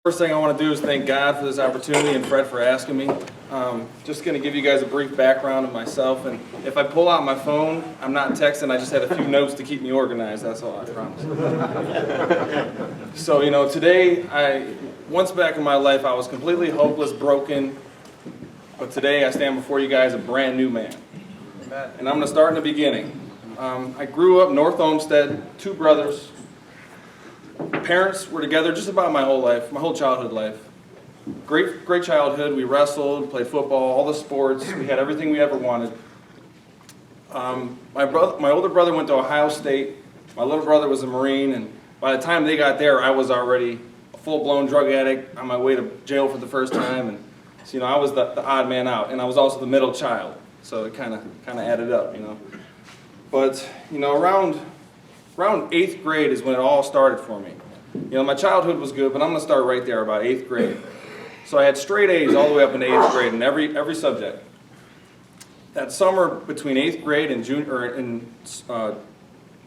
First thing I want to do is thank God for this opportunity and Fred for asking me. Just going to give you guys a brief background of myself, and if I pull out my phone, I'm not texting, I just had a few notes to keep me organized, that's all, I promise. So, today, once back in my life, I was completely hopeless, broken, but today I stand before you guys a brand new man. And I'm going to start in the beginning. I grew up North Olmsted, two brothers. Parents were together just about my whole life, my whole childhood life. Great childhood. We wrestled, played football, all the sports. We had everything we ever wanted. My older brother went to Ohio State. My little brother was a Marine, and by the time they got there, I was already a full-blown drug addict on my way to jail for the first time. And so, I was the odd man out, and I was also the middle child. So it kind of added up, But around 8th grade is when it all started for me. My childhood was good, but I'm going to start right there, about 8th grade. So I had straight A's all the way up into 8th grade in every subject. That summer between 8th grade and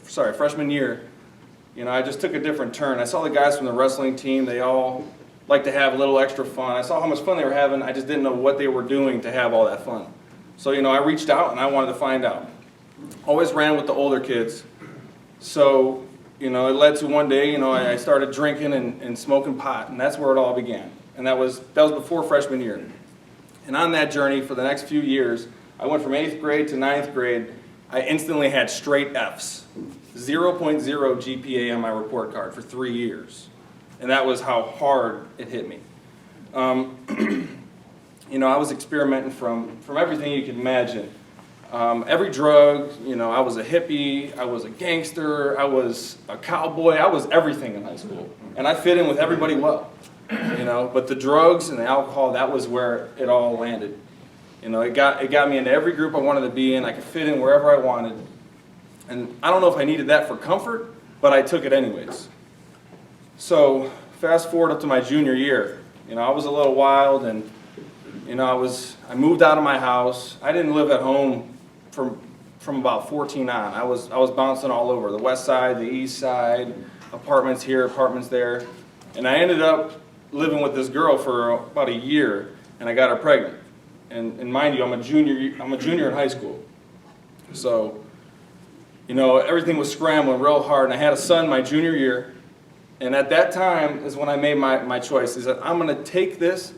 freshman year, I just took a different turn. I saw the guys from the wrestling team, they all like to have a little extra fun. I saw how much fun they were having, I just didn't know what they were doing to have all that fun. So, I reached out and I wanted to find out. Always ran with the older kids. So, it led to one day, I started drinking and smoking pot, and that's where it all began. And that was before freshman year. And on that journey for the next few years, I went from 8th grade to 9th grade. I instantly had straight F's, 0.0 GPA on my report card for 3 years. And that was how hard it hit me. I was experimenting from everything you could imagine. Every drug, I was a hippie, I was a gangster, I was a cowboy, I was everything in high school. And I fit in with everybody well, but the drugs and the alcohol, that was where it all landed. It got me into every group I wanted to be in, I could fit in wherever I wanted. And I don't know if I needed that for comfort, but I took it anyways. So, fast forward up to my junior year, I was a little wild and, I moved out of my house. I didn't live at home from about 14 on. I was bouncing all over, the west side, the east side, apartments here, apartments there. And I ended up living with this girl for about a year, and I got her pregnant. And mind you, I'm a junior in high school. So, everything was scrambling real hard, and I had a son my junior year. And at that time is when I made my choice, is that I'm going to take this,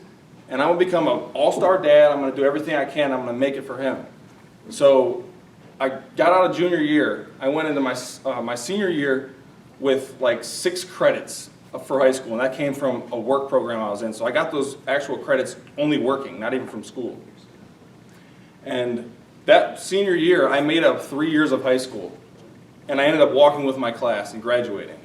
and I'm going to become an all-star dad. I'm going to do everything I can. I'm going to make it for him. So I got out of junior year. I went into my senior year with like 6 credits for high school, and that came from a work program I was in. So I got those actual credits only working, not even from school. And that senior year, I made up 3 years of high school, and I ended up walking with my class and graduating.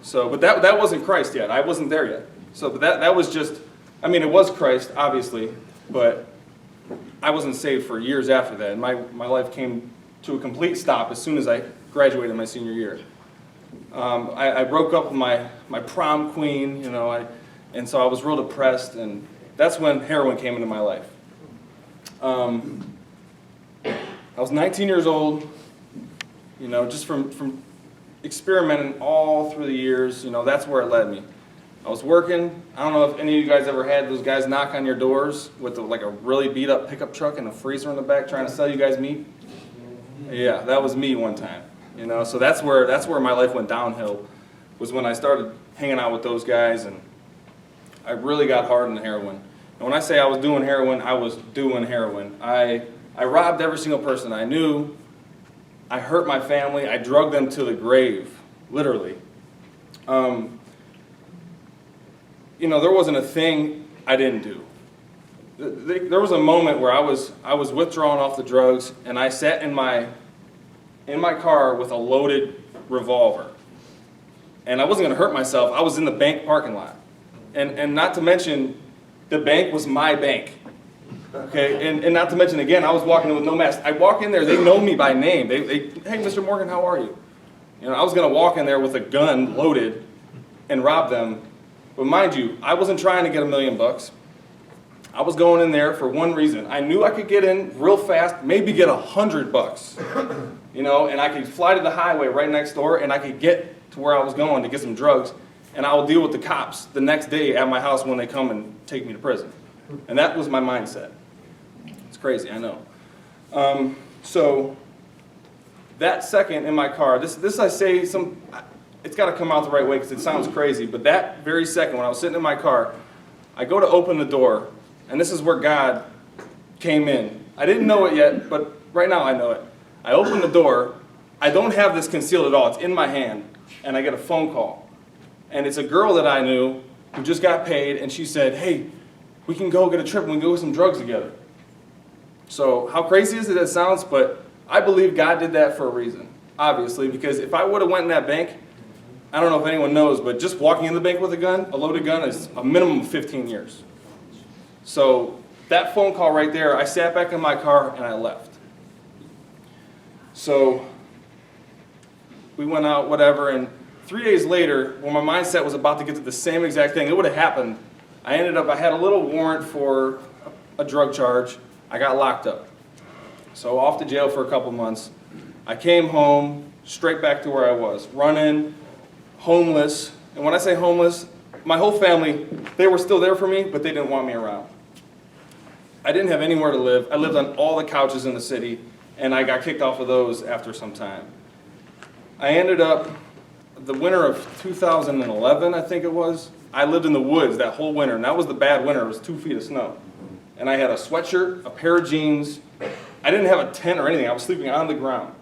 So, but that wasn't Christ yet. I wasn't there yet. So, but that was just, it was Christ, obviously, but I wasn't saved for years after that. And my life came to a complete stop as soon as I graduated my senior year. I broke up with my prom queen, and so I was real depressed, and that's when heroin came into my life. I was 19 years old, just from experimenting all through the years, that's where it led me. I was working. I don't know if any of you guys ever had those guys knock on your doors with like a really beat up pickup truck and a freezer in the back trying to sell you guys meat. Yeah, that was me one time. So that's where my life went downhill, was when I started hanging out with those guys, and I really got hard on heroin. And when I say I was doing heroin, I was doing heroin. I robbed every single person I knew. I hurt my family. I drugged them to the grave, literally. There wasn't a thing I didn't do. There was a moment where I was withdrawing off the drugs, and I sat in my car with a loaded revolver. And I wasn't going to hurt myself. I was in the bank parking lot. And not to mention, the bank was my bank. Okay, and not to mention, again, I was walking in with no mask. I walk in there, they know me by name. They hey, Mr. Morgan, how are you? I was going to walk in there with a gun loaded and rob them. But mind you, I wasn't trying to get $1 million. I was going in there for one reason. I knew I could get in real fast, maybe get $100, and I could fly to the highway right next door, and I could get to where I was going to get some drugs, and I will deal with the cops the next day at my house when they come and take me to prison. And that was my mindset. It's crazy, I know. So that second in my car, this I say it's got to come out the right way because it sounds crazy, but that very second when I was sitting in my car, I go to open the door, and this is where God came in. I didn't know it yet, but right now I know it. I open the door. I don't have this concealed at all. It's in my hand, and I get a phone call. And it's a girl that I knew who just got paid, and she said, hey, we can go get a trip and we can go get some drugs together. So how crazy is it that sounds, but I believe God did that for a reason, obviously, because if I would have went in that bank, I don't know if anyone knows, but just walking in the bank with a gun, a loaded gun, is a minimum of 15 years. So that phone call right there, I sat back in my car and I left. So we went out, whatever, and 3 days later, when my mindset was about to get to the same exact thing, it would have happened. I had a little warrant for a drug charge. I got locked up. So off to jail for a couple months. I came home, straight back to where I was, running, homeless. And when I say homeless, my whole family, they were still there for me, but they didn't want me around. I didn't have anywhere to live. I lived on all the couches in the city, and I got kicked off of those after some time. I ended up, the winter of 2011, I think it was, I lived in the woods that whole winter, and that was the bad winter. It was 2 feet of snow. And I had a sweatshirt, a pair of jeans. I didn't have a tent or anything. I was sleeping on the ground.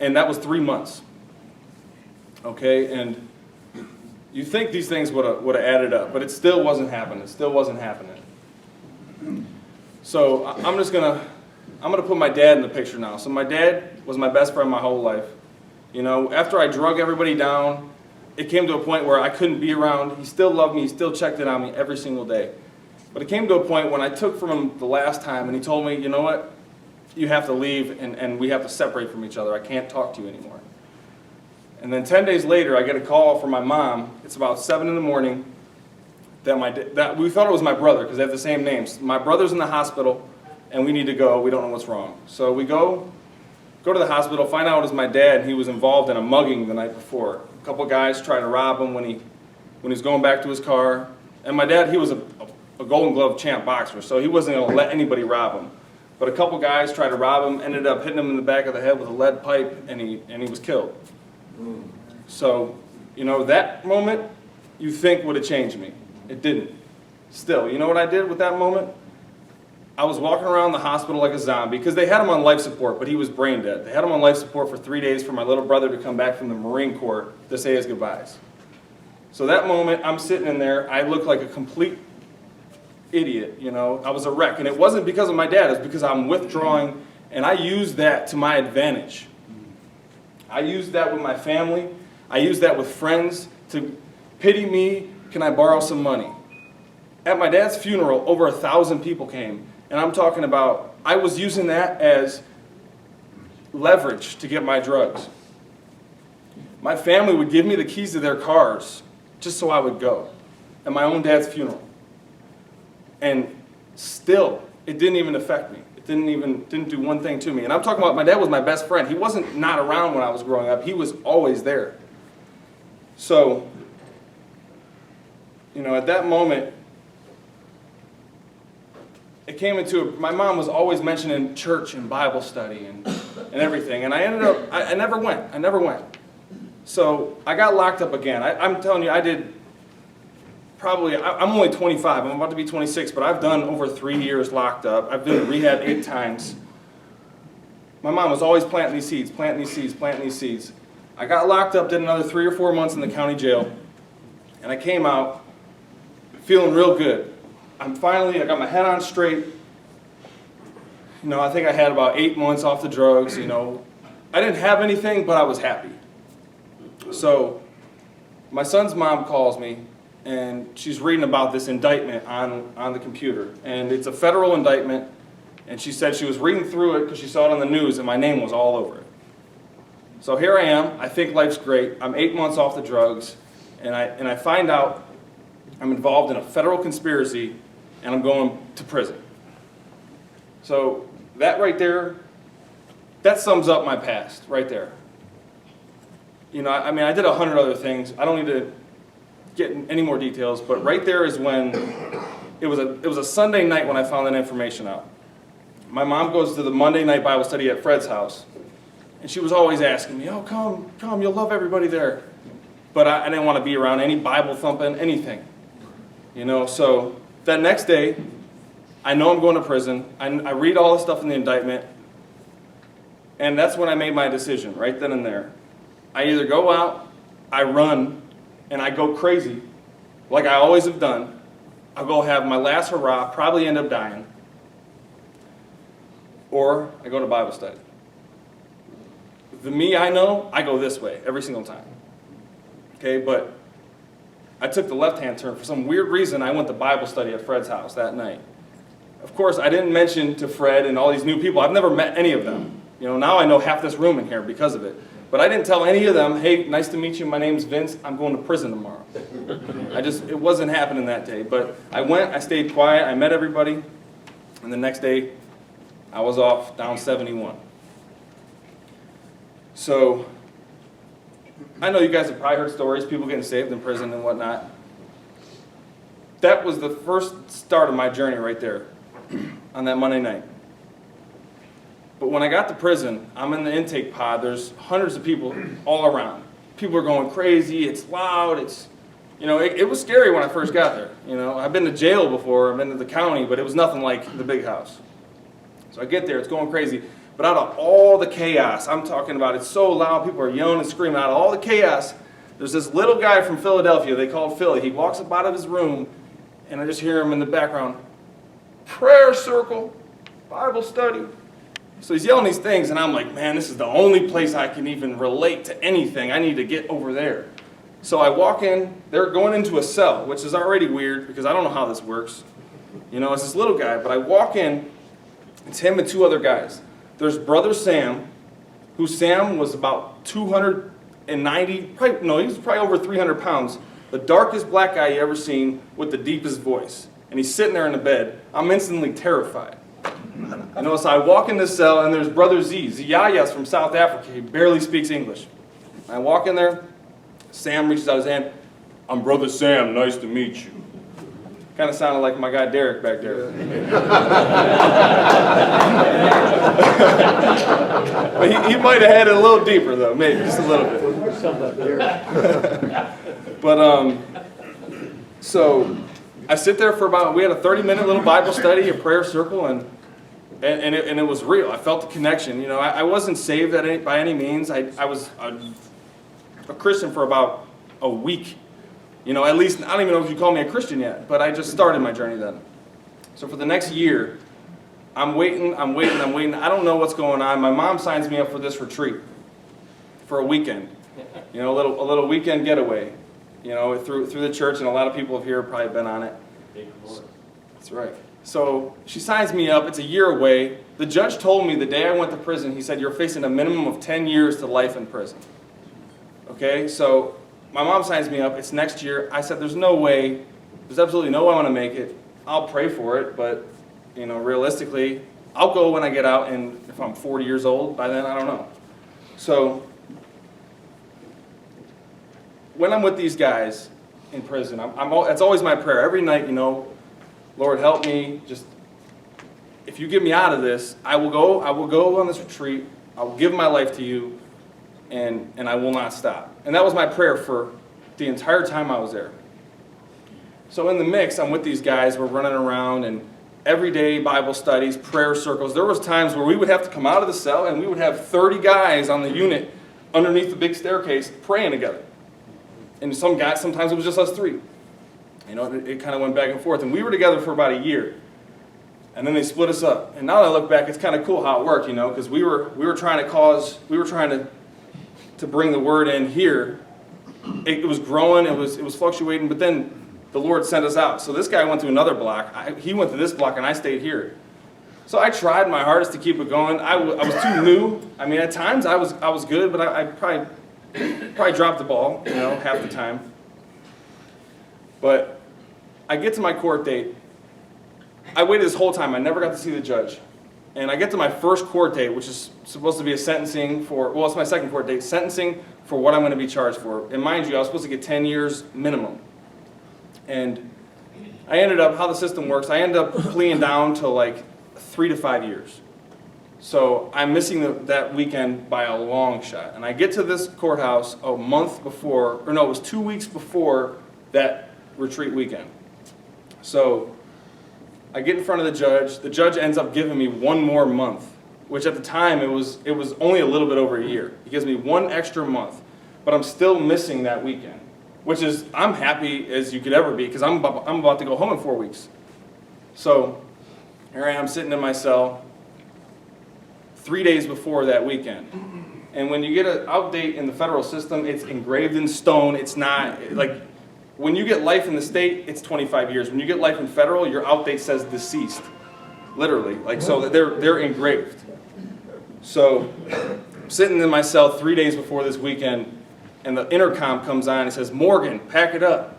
And that was 3 months. Okay, and you think these things would have added up, but it still wasn't happening. It still wasn't happening. So I'm gonna put my dad in the picture now. So my dad was my best friend my whole life. You know, after I drug everybody down, it came to a point where I couldn't be around. He still loved me. He still checked in on me every single day. But it came to a point when I took from him the last time, and he told me, you know what? You have to leave, and we have to separate from each other. I can't talk to you anymore. And then 10 days later, I get a call from my mom. It's about 7 in the morning. That we thought it was my brother because they have the same names. My brother's in the hospital, and we need to go. We don't know what's wrong. So we go to the hospital, find out it was my dad, and he was involved in a mugging the night before. A couple guys tried to rob him when he was going back to his car. And my dad, he was a Golden Glove champ boxer, so he wasn't going to let anybody rob him. But a couple guys tried to rob him, ended up hitting him in the back of the head with a lead pipe, and he was killed. So, you know, that moment you think would have changed me. It didn't. Still, you know what I did with that moment? I was walking around the hospital like a zombie because they had him on life support, but he was brain dead. They had him on life support for 3 days for my little brother to come back from the Marine Corps to say his goodbyes. So that moment, I'm sitting in there. I look like a complete idiot, you know. I was a wreck, and it wasn't because of my dad. It was because I'm withdrawing, and I used that to my advantage. I used that with my family. I used that with friends to pity me. Can I borrow some money? At my dad's funeral, over 1,000 people came, and I'm talking about I was using that as leverage to get my drugs. My family would give me the keys to their cars just so I would go at my own dad's funeral. And still, it didn't even affect me. It didn't do one thing to me. And I'm talking about my dad was my best friend. He wasn't not around when I was growing up. He was always there. So, you know, at that moment, it came into my mom was always mentioning church and Bible study and everything. And I ended up, I never went. So I got locked up again. I'm telling you, I did probably, I'm only 25. I'm about to be 26, but I've done over 3 years locked up. I've been in rehab 8 times. My mom was always planting these seeds. I got locked up, did another 3 or 4 months in the county jail, and I came out feeling real good. I got my head on straight. You know, I think I had about 8 months off the drugs, you know. I didn't have anything, but I was happy. So my son's mom calls me, and she's reading about this indictment on the computer. And it's a federal indictment, and she said she was reading through it because she saw it on the news, and my name was all over it. So here I am. I think life's great. I'm 8 months off the drugs, and I find out I'm involved in a federal conspiracy, and I'm going to prison. So that right there, that sums up my past right there. You know, I mean, I did 100 other things. I don't need to get any more details, but right there is when it was a Sunday night when I found that information out. My mom goes to the Monday night Bible study at Fred's house, and she was always asking me, "Oh, come, you'll love everybody there." But I didn't want to be around any Bible thumping, anything. So that next day, I know I'm going to prison. I read all the stuff in the indictment, and that's when I made my decision, right then and there. I either go out, I run, and I go crazy, like I always have done. I'll go have my last hurrah, probably end up dying, or I go to Bible study. The me I know, I go this way every single time. Okay, but I took the left-hand turn. For some weird reason, I went to Bible study at Fred's house that night. Of course, I didn't mention to Fred and all these new people. I've never met any of them. Now I know half this room in here because of it. But I didn't tell any of them, "Hey, nice to meet you. My name's Vince. I'm going to prison tomorrow." It wasn't happening that day. But I went, I stayed quiet, I met everybody, and the next day, I was off down 71. So, I know you guys have probably heard stories, people getting saved in prison and whatnot. That was the first start of my journey right there on that Monday night. But when I got to prison, I'm in the intake pod. There's hundreds of people all around. People are going crazy. It's loud. It was scary when I first got there. I've been to jail before. I've been to the county, but it was nothing like the big house. So I get there. It's going crazy. But out of all the chaos, I'm talking about it's so loud. People are yelling and screaming. Out of all the chaos, there's this little guy from Philadelphia. They call Philly. He walks up out of his room, and I just hear him in the background, "Prayer circle, Bible study." So he's yelling these things, and I'm like, man, this is the only place I can even relate to anything. I need to get over there. So I walk in. They're going into a cell, which is already weird because I don't know how this works. It's this little guy. But I walk in. It's him and two other guys. There's Brother Sam, who Sam was about 290, he was probably over 300 pounds. The darkest black guy you ever seen with the deepest voice. And he's sitting there in the bed. I'm instantly terrified. So I walk in this cell, and there's Brother Z. Yaya's from South Africa. He barely speaks English. I walk in there. Sam reaches out his hand. "I'm Brother Sam. Nice to meet you." Kind of sounded like my guy Derek back there. But he might have had it a little deeper, though. Maybe, just a little bit. But, so I sit there for we had a 30-minute little Bible study, a prayer circle, and it was real. I felt the connection. I wasn't saved by any means. I was a Christian for about a week. At least, I don't even know if you call me a Christian yet, but I just started my journey then. So for the next year, I'm waiting. I don't know what's going on. My mom signs me up for this retreat for a weekend. A little weekend getaway. Through the church, and a lot of people here have probably been on it. That's right. So she signs me up. It's a year away. The judge told me the day I went to prison, he said, "You're facing a minimum of 10 years to life in prison." Okay, so my mom signs me up. It's next year. I said, there's absolutely no way I want to make it. I'll pray for it, but, realistically, I'll go when I get out, and if I'm 40 years old, by then, I don't know. So when I'm with these guys in prison, it's always my prayer. Every night, Lord, help me. Just, if you get me out of this, I will go on this retreat. I will give my life to you, and I will not stop. And that was my prayer for the entire time I was there. So in the mix, I'm with these guys. We're running around, and everyday Bible studies, prayer circles. There was times where we would have to come out of the cell, and we would have 30 guys on the unit underneath the big staircase praying together. And sometimes it was just us three. It kind of went back and forth. And we were together for about a year. And then they split us up. And now that I look back, it's kind of cool how it worked, because we were trying to bring the word in here. It was growing, it was fluctuating, but then the Lord sent us out. So this guy went to another block. He went to this block, and I stayed here. So I tried my hardest to keep it going. I was too new. At times I was good, but I probably dropped the ball, half the time. But I get to my court date. I waited this whole time. I never got to see the judge. And I get to my first court date, which is supposed to be a sentencing it's my second court date, sentencing for what I'm going to be charged for. And mind you, I was supposed to get 10 years minimum. And I ended up, how the system works, I ended up pleading down to like 3 to 5 years. So I'm missing that weekend by a long shot. And I get to this courthouse a month before, or no, it was 2 weeks before that retreat weekend. So I get in front of the judge. The judge ends up giving me 1 more month, which at the time it was only a little bit over a year. He gives me 1 extra month, but I'm still missing that weekend, which is, I'm happy as you could ever be because I'm about to go home in 4 weeks. So here I am sitting in my cell 3 days before that weekend. And when you get an outdate in the federal system, it's engraved in stone. It's not, like, when you get life in the state, it's 25 years. When you get life in federal, your outdate says deceased. Literally. Like, so they're engraved. So I'm sitting in my cell 3 days before this weekend, and the intercom comes on and says, "Morgan, pack it up."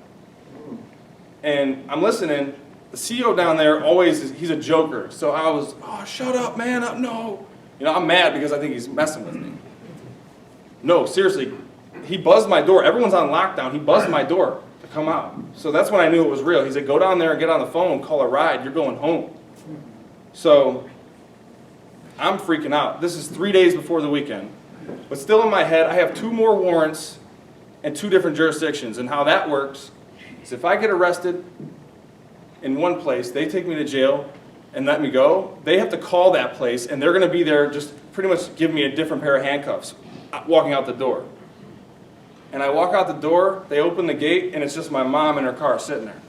And I'm listening. The CEO down there he's a joker. So I was, "Oh, shut up, man, no." You know, I'm mad because I think he's messing with me. No, seriously, he buzzed my door. Everyone's on lockdown. He buzzed my door to come out. So that's when I knew it was real. He said, "Go down there and get on the phone, call a ride. You're going home." So I'm freaking out. This is 3 days before the weekend. But still in my head, I have 2 more warrants in 2 different jurisdictions. And how that works is if I get arrested in one place, they take me to jail and let me go. They have to call that place, and they're going to be there just pretty much give me a different pair of handcuffs walking out the door. And I walk out the door, they open the gate, and it's just my mom in her car sitting there.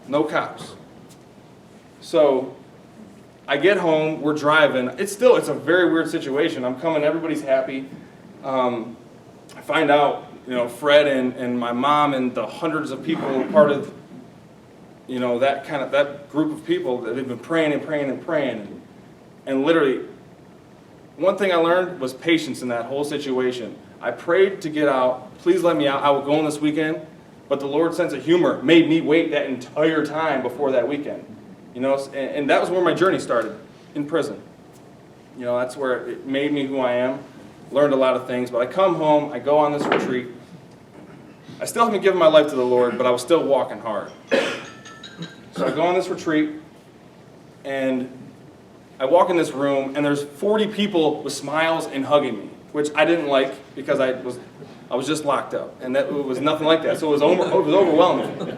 No cops. So I get home, we're driving. It's a very weird situation. I'm coming, everybody's happy. I find out, Fred and my mom and the hundreds of people who are part of, that group of people that they've been praying and praying and praying. And literally, one thing I learned was patience in that whole situation. I prayed to get out. Please let me out. I will go on this weekend. But the Lord's sense of humor made me wait that entire time before that weekend. And that was where my journey started, in prison. That's where it made me who I am. Learned a lot of things. But I come home, I go on this retreat. I still haven't given my life to the Lord, but I was still walking hard. So I go on this retreat, and I walk in this room, and there's 40 people with smiles and hugging me, which I didn't like because I was just locked up, and it was nothing like that. So it was overwhelming.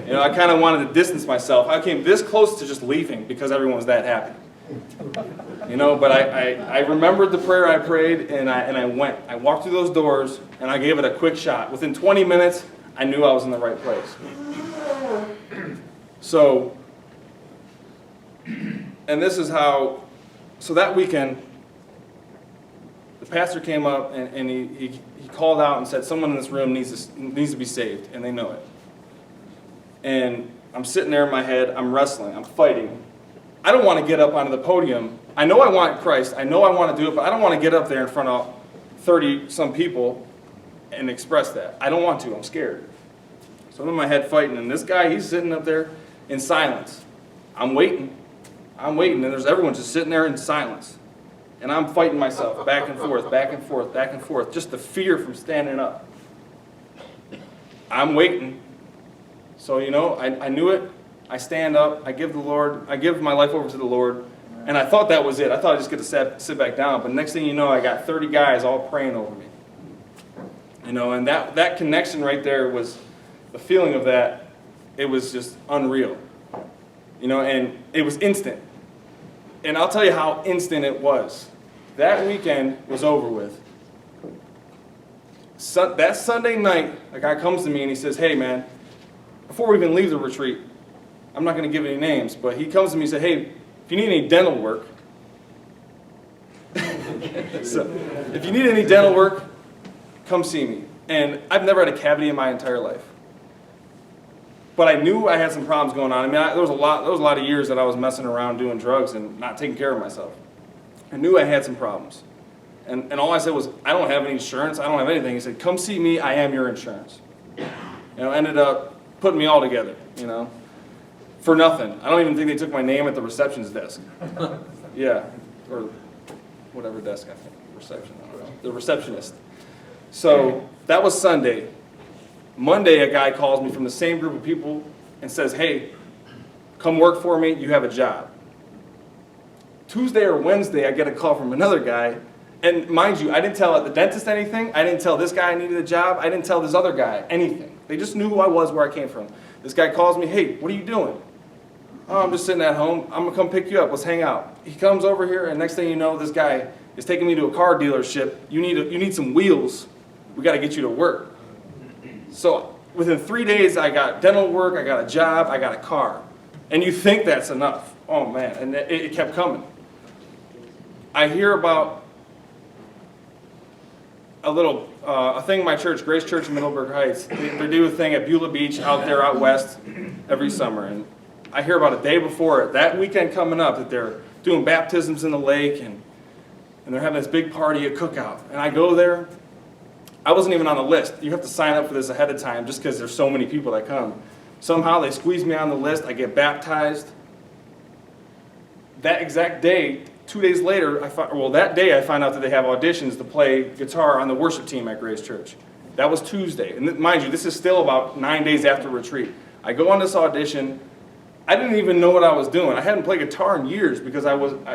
I kind of wanted to distance myself. I came this close to just leaving because everyone was that happy. But I remembered the prayer I prayed, and I went. I walked through those doors, and I gave it a quick shot. Within 20 minutes, I knew I was in the right place. So, and this is how, so that weekend, the pastor came up and he called out and said, "Someone in this room needs to be saved," and they know it. And I'm sitting there in my head, I'm wrestling, I'm fighting. I don't want to get up onto the podium. I know I want Christ, I know I want to do it, but I don't want to get up there in front of 30-some people and express that. I don't want to, I'm scared. So I'm in my head fighting, and this guy, he's sitting up there in silence. I'm waiting, and there's everyone just sitting there in silence. And I'm fighting myself back and forth, back and forth, back and forth, just the fear from standing up. I'm waiting. So, I knew it. I stand up, I give my life over to the Lord, and I thought that was it. I thought I'd just get to sit back down, but next thing you know, I got 30 guys all praying over me. And that connection right there was, the feeling of that, it was just unreal. And it was instant. And I'll tell you how instant it was. That weekend was over with. That Sunday night, a guy comes to me and he says, "Hey man," before we even leave the retreat, I'm not going to give any names, but he comes to me and said, "Hey, if you need any dental work," so, "if you need any dental work, come see me." And I've never had a cavity in my entire life. But I knew I had some problems going on. There was a lot of years that I was messing around doing drugs and not taking care of myself. I knew I had some problems. And all I said was, "I don't have any insurance. I don't have anything." He said, "Come see me. I am your insurance." Ended up putting me all together, for nothing. I don't even think they took my name at the reception's desk. Yeah, or whatever desk, I think. Reception, I don't know. The receptionist. So that was Sunday. Monday, a guy calls me from the same group of people and says, hey, come work for me, you have a job. Tuesday or Wednesday, I get a call from another guy, and mind you, I didn't tell the dentist anything, I didn't tell this guy I needed a job, I didn't tell this other guy anything. They just knew who I was, where I came from. This guy calls me, hey, what are you doing? Oh, I'm just sitting at home, I'm gonna come pick you up, let's hang out. He comes over here, and next thing you know, this guy is taking me to a car dealership. You need some wheels, we gotta get you to work. So within 3 days, I got dental work, I got a job, I got a car. And you think that's enough. Oh man, and it kept coming. I hear about a thing in my church, Grace Church in Middleburg Heights. They do a thing at Beulah Beach out there out west every summer. And I hear about a day before it, that weekend coming up, that they're doing baptisms in the lake and they're having this big party, a cookout. And I go there. I wasn't even on the list. You have to sign up for this ahead of time just because there's so many people that come. Somehow they squeeze me on the list. I get baptized. That exact day, 2 days later, that day I find out that they have auditions to play guitar on the worship team at Grace Church. That was Tuesday. And mind you, this is still about 9 days after retreat. I go on this audition. I didn't even know what I was doing. I hadn't played guitar in years because I wasn't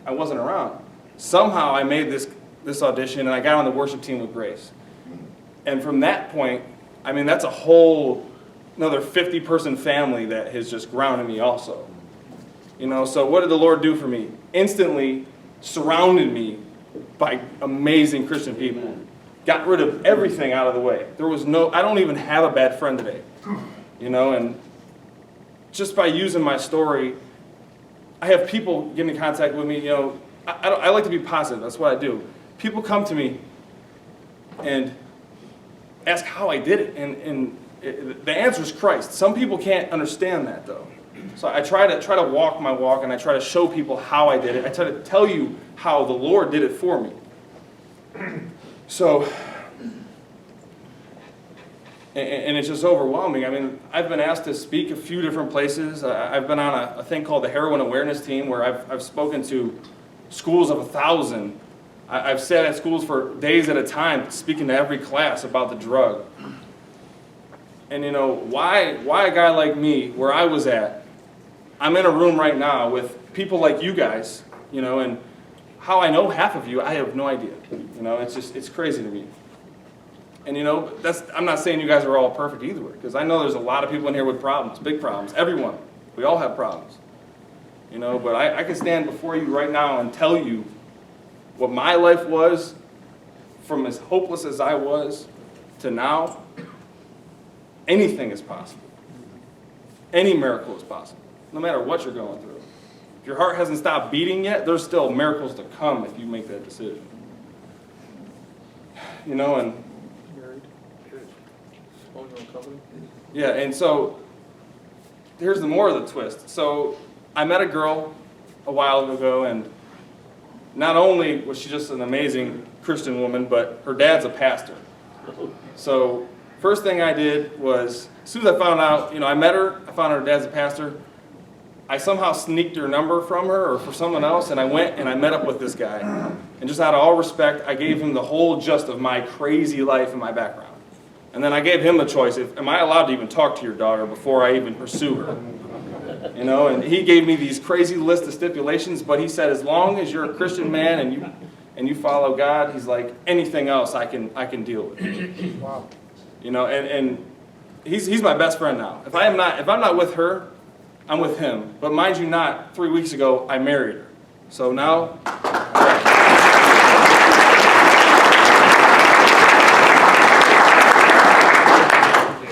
around. Somehow I made this audition and I got on the worship team with Grace. And from that point, I mean, that's a whole another 50-person family that has just grounded me also. So what did the Lord do for me? Instantly surrounded me by amazing Christian people. Got rid of everything out of the way. I don't even have a bad friend today. And just by using my story, I have people get in contact with me. I like to be positive. That's what I do. People come to me and ask how I did it. And the answer is Christ. Some people can't understand that, though. So I try to walk my walk, and I try to show people how I did it. I try to tell you how the Lord did it for me. So, and it's just overwhelming. I mean, I've been asked to speak a few different places. I've been on a thing called the Heroin Awareness Team, where I've spoken to schools of 1,000. I've sat at schools for days at a time, speaking to every class about the drug. And why a guy like me, where I was at, I'm in a room right now with people like you guys, and how I know half of you, I have no idea. It's crazy to me. And I'm not saying you guys are all perfect either, because I know there's a lot of people in here with problems, big problems. Everyone, we all have problems. But I can stand before you right now and tell you what my life was, from as hopeless as I was to now. Anything is possible. Any miracle is possible, no matter what you're going through. If your heart hasn't stopped beating yet, there's still miracles to come if you make that decision. And married, own your own company. Yeah, and so here's the more of the twist. So I met a girl a while ago, and not only was she just an amazing Christian woman, but her dad's a pastor. So first thing I did was, as soon as I found out, I met her, I found out her dad's a pastor, I somehow sneaked her number from her or for someone else, and I went and I met up with this guy. And just out of all respect, I gave him the whole gist of my crazy life and my background. And then I gave him the choice, am I allowed to even talk to your daughter before I even pursue her? And he gave me these crazy list of stipulations, but he said, as long as you're a Christian man and you follow God, he's like, anything else I can deal with. Wow. And he's my best friend now. If I'm not with her, I'm with him. But mind you not, 3 weeks ago, I married her. So now,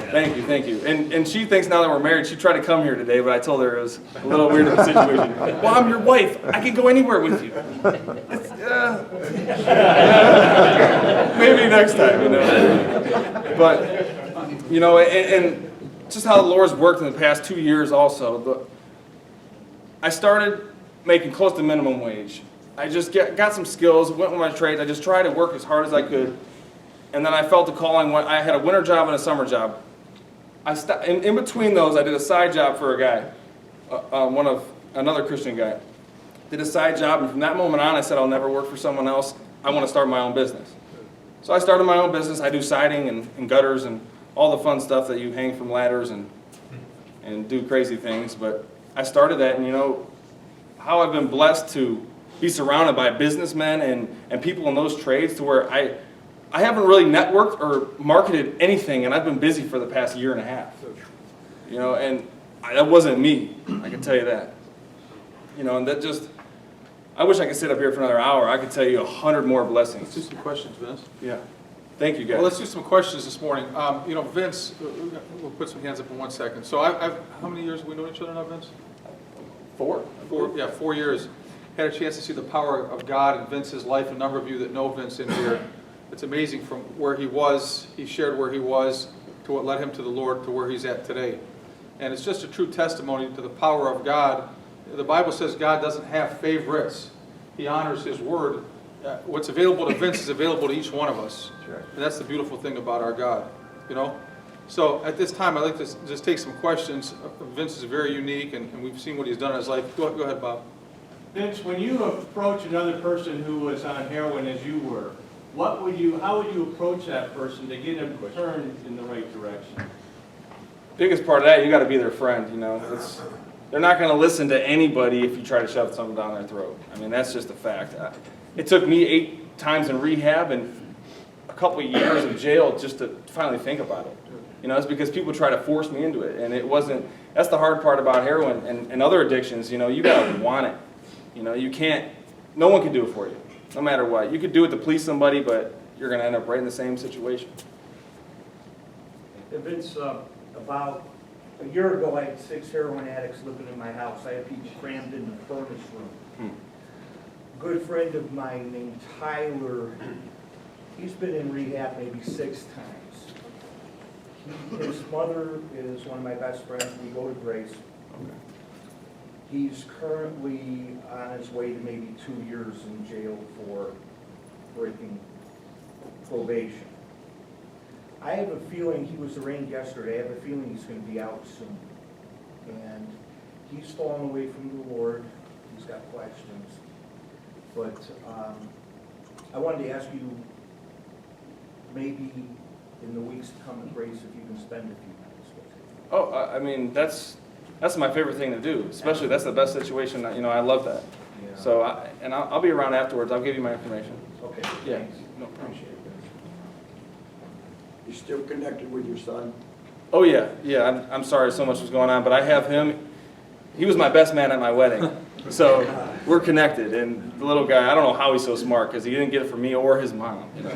thank you. And she thinks now that we're married, she tried to come here today, but I told her it was a little weird of a situation. Well, I'm your wife. I can go anywhere with you. Maybe next time, But, and just how the Lord's worked in the past 2 years also. I started making close to minimum wage. I just got some skills, went with my trades. I just tried to work as hard as I could. And then I felt the calling. I had a winter job and a summer job. In between those, I did a side job for a guy, another Christian guy. Did a side job, and from that moment on, I said, I'll never work for someone else. I want to start my own business. So I started my own business. I do siding and gutters and all the fun stuff that you hang from ladders. And and do crazy things. But I started that, and you know, how I've been blessed to be surrounded by businessmen and people in those trades to where I haven't really networked or marketed anything, and I've been busy for the past year and a half. You know, and that wasn't me, I can tell you that. You know, and that just, I wish I could sit up here for another hour. I could tell you 100 more blessings. Let's do some questions, Vince. Yeah. Thank you, guys. Well, let's do some questions this morning. You know, Vince, we'll put some hands up in 1 second. So how many years have we known each other now, Vince? 4. 4 years. Had a chance to see the power of God in Vince's life. A number of you that know Vince in here, it's amazing from where he was, he shared where he was, to what led him to the Lord, to where he's at today. And it's just a true testimony to the power of God. The Bible says God doesn't have favorites. He honors His word. What's available to Vince is available to each one of us. And that's the beautiful thing about our God, you know. So at this time, I'd like to just take some questions. Vince is very unique, and we've seen what he's done in his life. Go ahead, Bob. Vince, when you approach another person who was on heroin as you were, how would you approach that person to get them turned in the right direction? Biggest part of that, you got to be their friend. You know, they're not going to listen to anybody if you try to shove something down their throat. I mean, that's just a fact. It took me 8 times in rehab and a couple of years in jail just to finally think about it. You know, it's because people try to force me into it, and it wasn't. That's the hard part about heroin and other addictions. You know, you got to want it. You know, you can't. No one can do it for you, no matter what. You could do it to please somebody, but you're going to end up right in the same situation. And Vince, about a year ago, I had 6 heroin addicts living in my house. I had people crammed in the furnace room. A good friend of mine named Tyler, he's been in rehab maybe 6 times. His mother is one of my best friends. We go to Grace. He's currently on his way to maybe 2 years in jail for breaking probation. I have a feeling, he was arraigned yesterday, I have a feeling he's going to be out soon. And he's fallen away from the Lord. He's got questions. But I wanted to ask you, maybe in the weeks to come at Grace, if you can spend a few minutes with him. Oh, I mean, that's my favorite thing to do. Especially, that's the best situation. You know, I love that. Yeah. So, I'll be around afterwards. I'll give you my information. Okay, Yeah. thanks. No problem. Appreciate it. You still connected with your son? Oh yeah, yeah. I'm sorry so much was going on, but I have him. He was my best man at my wedding, so we're connected. And the little guy, I don't know how he's so smart because he didn't get it from me or his mom. You know,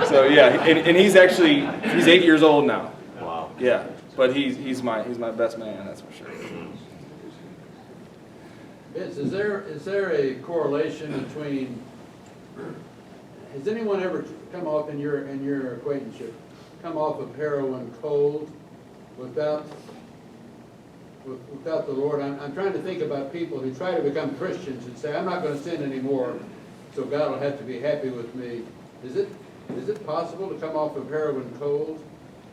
so yeah, and he's 8 years old now. Wow. Yeah, but he's my best man. That's for sure. Vince, is there a correlation between? Has anyone ever come off in your acquaintanceship, come off of heroin cold, without the Lord? I'm trying to think about people who try to become Christians and say, I'm not going to sin anymore, so God will have to be happy with me. Is it possible to come off of heroin cold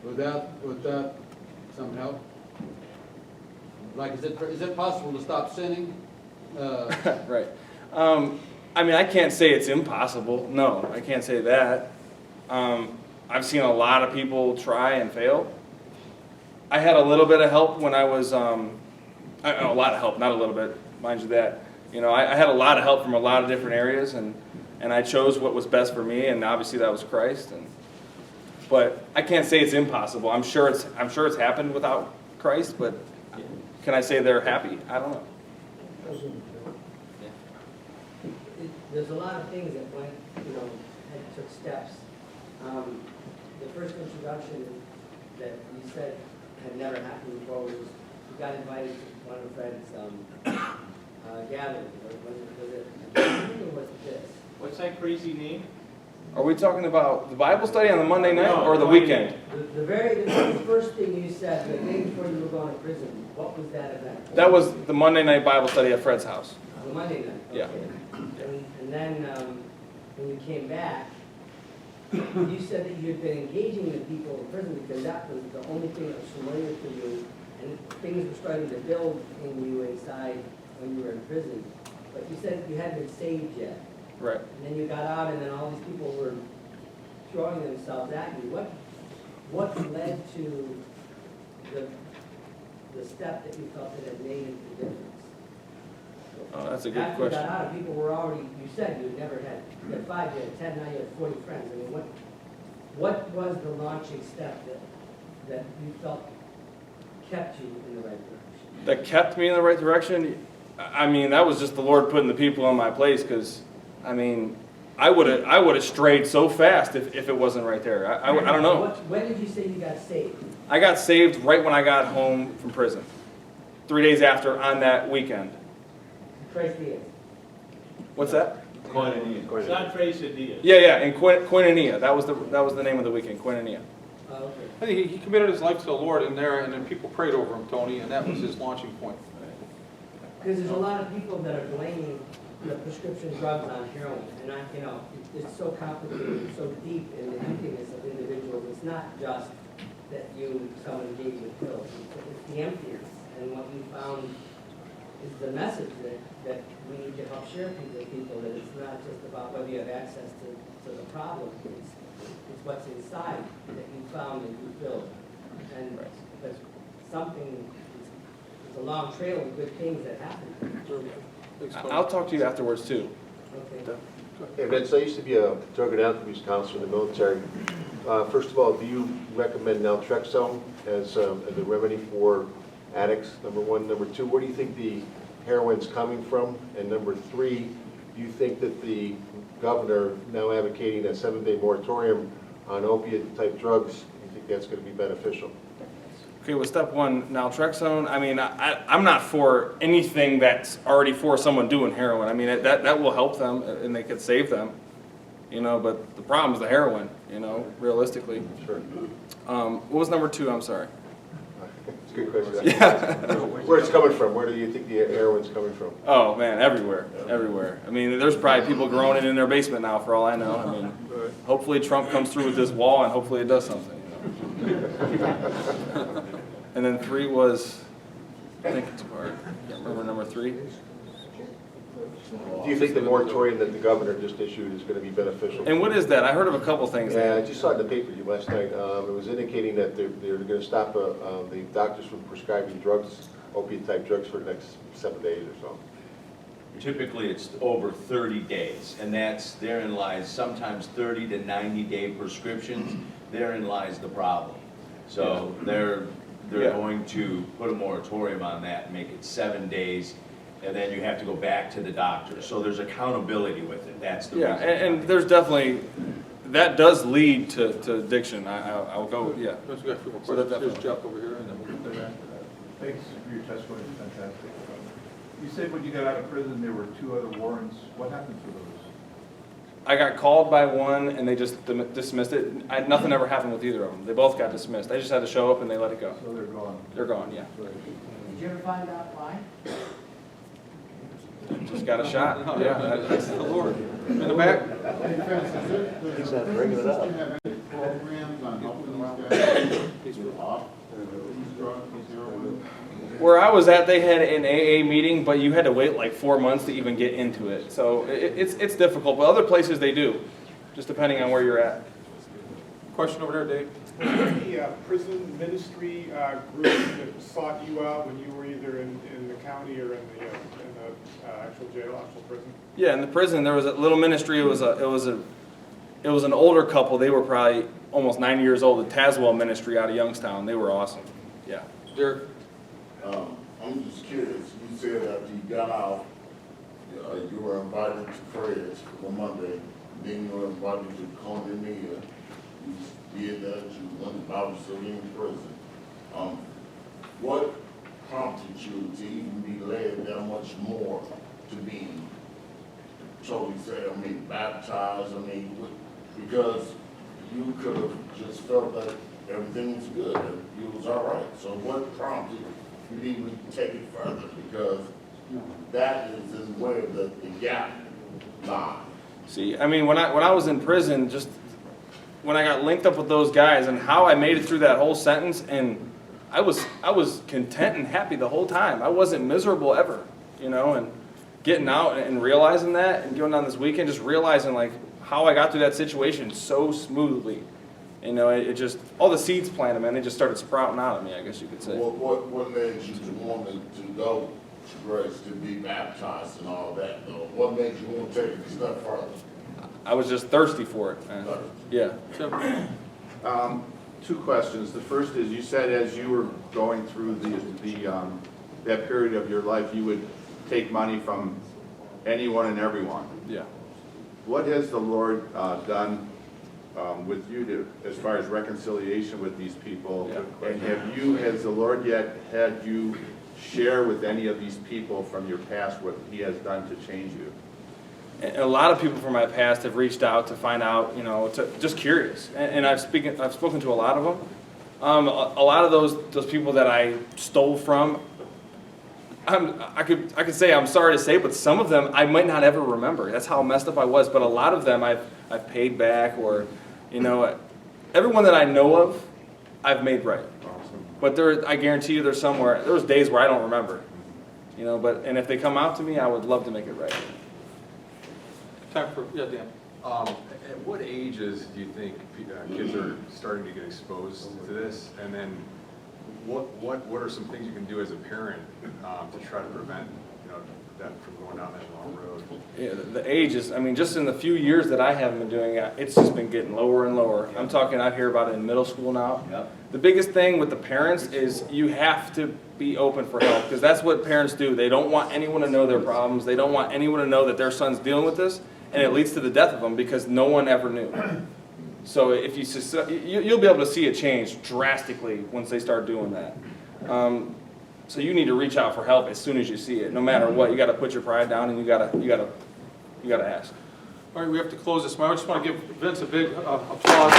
without some help? Like, is it possible to stop sinning? Right. I mean, I can't say it's impossible. No, I can't say that. I've seen a lot of people try and fail. I had a little bit of help when I was, a lot of help, not a little bit, mind you that. You know, I had a lot of help from a lot of different areas, and I chose what was best for me, and obviously that was Christ. But I can't say it's impossible. I'm sure it's happened without Christ, but can I say they're happy? I don't know. There's a lot of things that went, took steps. The first introduction that you said had never happened before was you got invited to one of Fred's gathering. Was this? What's that crazy name? Are we talking about the Bible study on the Monday night No, or the Monday weekend? The first thing you said, the day before you were going to prison, what was that event? That was the Monday night Bible study at Fred's house. The Monday night? Yeah. Okay. And then when you came back, you said that you had been engaging with people in prison because that was the only thing that was familiar to you, and things were starting to build in you inside when you were in prison. But you said you hadn't been saved yet. Right. And then you got out, and then all these people were throwing themselves at you. What led to the step that you felt that had made the difference? Oh, that's a good After you got question. out, people were already, you said you never had, you had 5, you had 10, now you have 40 friends. I mean, what was the launching step that you felt kept you in the right direction? That kept me in the right direction. I mean, that was just the Lord putting the people in my place, because, I mean, I would have strayed so fast if it wasn't right there. I don't know. When did you say you got saved? I got saved right when I got home from prison. 3 days after, on that weekend. Trace Diaz. What's that? San Trace Diaz. Yeah, in Koinonia. That was the name of the weekend, Koinonia. Oh, okay. I think he committed his life to the Lord in there, and then people prayed over him, Tony, and that was his launching point. Because there's a lot of people that are blaming the prescription drugs on heroin, and it's so complicated, so deep in the emptiness of individuals. It's not just that someone gave you pills, it's the emptiness. And what we found is the message that we need to help share with people, that it's not just about whether you have access to the problem, it's what's inside that you found and you filled. And that's something, it's a long trail of good things that happen. Thanks, Tony. I'll talk to you afterwards too. Okay. Hey Vince, I used to be a drug and alcohol abuse counselor in the military. First of all, do you recommend naltrexone as a remedy for addicts, number one? Number two, where do you think the heroin's coming from? And number three, do you think that the governor now advocating a 7-day moratorium on opiate-type drugs, do you think that's going to be beneficial? Okay, well, step one, naltrexone. I mean, I'm not for anything that's already for someone doing heroin. I mean, that will help them and they could save them, but the problem is the heroin, realistically. Sure. What was number two? I'm sorry. It's a good question. Yeah. Where it's coming from? Where do you think the heroin's coming from? Oh, man, everywhere. I mean, there's probably people growing it in their basement now, for all I know. I mean, hopefully Trump comes through with this wall and hopefully it does something. And then three was, I think it's hard. Can't remember number three. Do you think the moratorium that the governor just issued is going to be beneficial? And what is that? I heard of a couple things. Yeah, I just saw it in the paper last night. It was indicating that they're going to stop the doctors from prescribing drugs, opiate-type drugs, for the next 7 days or so. Typically, it's over 30 days, and therein lies sometimes 30 to 90-day prescriptions. Therein lies the problem. So they're going to put a moratorium on that and make it 7 days, and then you have to go back to the doctor. So there's accountability with it. That's the reason. And there's definitely, that does lead to addiction. I'll go, yeah. We got a few more So that questions. Here's definitely- Jeff over here, and then we'll get there. Thanks for your testimony, it's fantastic. You said when you got out of prison, there were 2 other warrants. What happened to those? I got called by one and they just dismissed it. Nothing ever happened with either of them. They both got dismissed. I just had to show up and they let it go. So they're gone. They're gone, yeah. Did you ever find out why? Just got a shot. No, Yeah. that's the Lord. In the back? He's not bringing it up. Programs on helping these guys off these drugs, these heroin? Where I was at, they had an AA meeting, but you had to wait like 4 months to even get into it. So it's difficult, but other places they do, just depending on where you're at. Question over there, Dave. Was there any prison ministry group that sought you out when you were either in the county or in the actual jail, actual prison? Yeah, in the prison there was a little ministry. It was an older couple. They were probably almost 90 years old. The Tazewell ministry out of Youngstown. They were awesome. Yeah. Derek? I'm just curious, you said after you got out, you were invited to prayers for Monday, then you were invited to Koinonia. You did that, you went to Bible study in prison. What prompted you to even be led that much more to be totally saved, baptized, because you could have just felt that everything was good, it was all right. So what prompted you to even take it further? Because that is where the gap lies. See, I mean, when I was in prison, just when I got linked up with those guys and how I made it through that whole sentence, and I was content and happy the whole time. I wasn't miserable ever, and getting out and realizing that and going on this weekend, just realizing like how I got through that situation so smoothly. You know, it just, all the seeds planted, man, they just started sprouting out of me, I guess you could say. What made you to want to go to Grace, to be baptized and all that, though? What made you want to take it a step further? I was just thirsty for it, man. Yeah. Two questions. The first is, you said as you were going through that period of your life, you would take money from anyone and everyone. Yeah. What has the Lord done with you as far as reconciliation with these people? Yeah. And has the Lord yet had you share with any of these people from your past what He has done to change you? And a lot of people from my past have reached out to find out, you know, just curious. And I've spoken to a lot of them. A lot of those people that I stole from, I could say, I'm sorry to say, but some of them I might not ever remember. That's how messed up I was. But a lot of them I've paid back, or, you know, everyone that I know of, I've made right. But I guarantee you, there was days where I don't remember, you know. And if they come out to me, I would love to make it right. Time for, yeah, Dan. At what ages do you think kids are starting to get exposed to this? And then what are some things you can do as a parent to try to prevent, you know, that from going down that long road? Yeah, the ages, I mean, just in the few years that I haven't been doing it, it's just been getting lower and lower. I'm talking, I hear about it in middle school now. Yep. The biggest thing with the parents is you have to be open for help, because that's what parents do. They don't want anyone to know their problems. They don't want anyone to know that their son's dealing with this, and it leads to the death of them because no one ever knew. So if you'll be able to see a change drastically once they start doing that. So you need to reach out for help as soon as you see it. No matter what, you got to put your pride down and you got to ask. All right, we have to close this. I just want to give Vince a big applause.